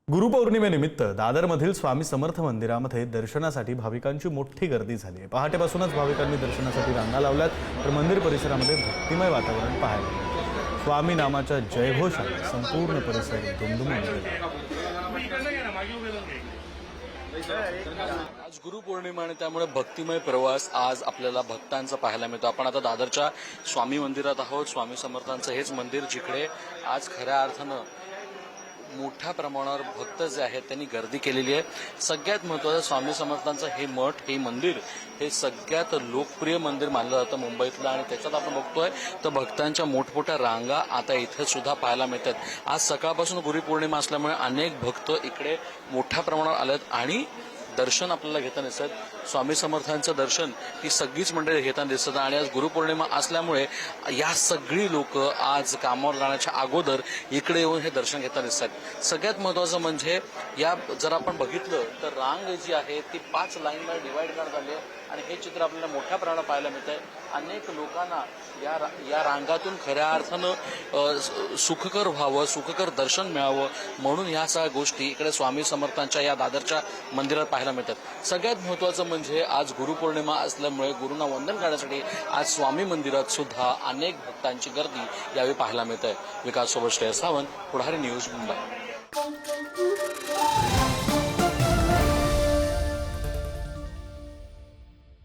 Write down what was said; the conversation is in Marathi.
गुरुपौर्णिमेनिमित्त दादरमधील स्वामी समर्थ मंदिरामध्ये दर्शनासाठी भाविकांची मोठी गर्दी झाली आहे। पहाटेपासूनच भाविकांनी दर्शनासाठी रांगा लावल्यात, तर मंदिर परिसरामध्ये भक्तिमय वातावरण पाहायला मिळालं। स्वामी नामाच्या जयघोषाने संपूर्ण परिसर दुमदुमून गेला। आज गुरुपौर्णिमा आणि त्यामुळे भक्तिमय प्रवास आज आपल्याला भक्तांचा पाहायला मिळतो। आपण आता दादरच्या स्वामी मंदिरात आहोत। स्वामी समर्थांचं हेच मंदिर जिकडे आज खऱ्या अर्थानं मोठ्या प्रमाणावर भक्त जे आहेत त्यांनी गर्दी केलेली आहे। सगळ्यात महत्त्वाचं स्वामी समर्थांचं हे मठ, हे मंदिर हे सगळ्यात लोकप्रिय मंदिर मानलं जातं मुंबईतलं, आणि त्याच्यात आपण बघतोय तर भक्तांच्या मोठमोठ्या रांगा आता इथे सुद्धा पाहायला मिळतात। आज सकाळपासून गुरुपौर्णिमा असल्यामुळे अनेक भक्त इकडे मोठ्या प्रमाणावर आलेत आणि दर्शन आपल्याला घेताना दिसत। स्वामी समर्थांचं दर्शन ही सगळीच मंडळी घेताना दिसतात आणि आज गुरुपौर्णिमा असल्यामुळे या सगळी लोक आज कामावर जाण्याच्या अगोदर इकडे येऊन हे दर्शन घेताना दिसतात। सगळ्यात महत्त्वाचं म्हणजे या जर आपण बघितलं तर रांग जी आहे ती 5 लाईनमध्ये डिवाइड करण्यात आली आहे आणि हे चित्र आपल्याला मोठ्या प्रमाणात पाहायला मिळत आहे। अनेक लोकांना या रांगातून खऱ्या अर्थानं सुखकर व्हावं, सुखकर दर्शन मिळावं म्हणून ह्या सगळ्या गोष्टी इकडे स्वामी समर्थांच्या या दादरच्या मंदिरात पाहायला मिळतात। सगळ्यात महत्त्वाचं म्हणजे आज गुरुपौर्णिमा असल्यामुळे गुरूंना वंदन करण्यासाठी आज स्वामी मंदिरात सुद्धा अनेक भक्तांची गर्दी यावेळी पाहायला मिळत आहे। विकास सोबत श्रेयस सावंत, पुढारी न्यूज, मुंबई।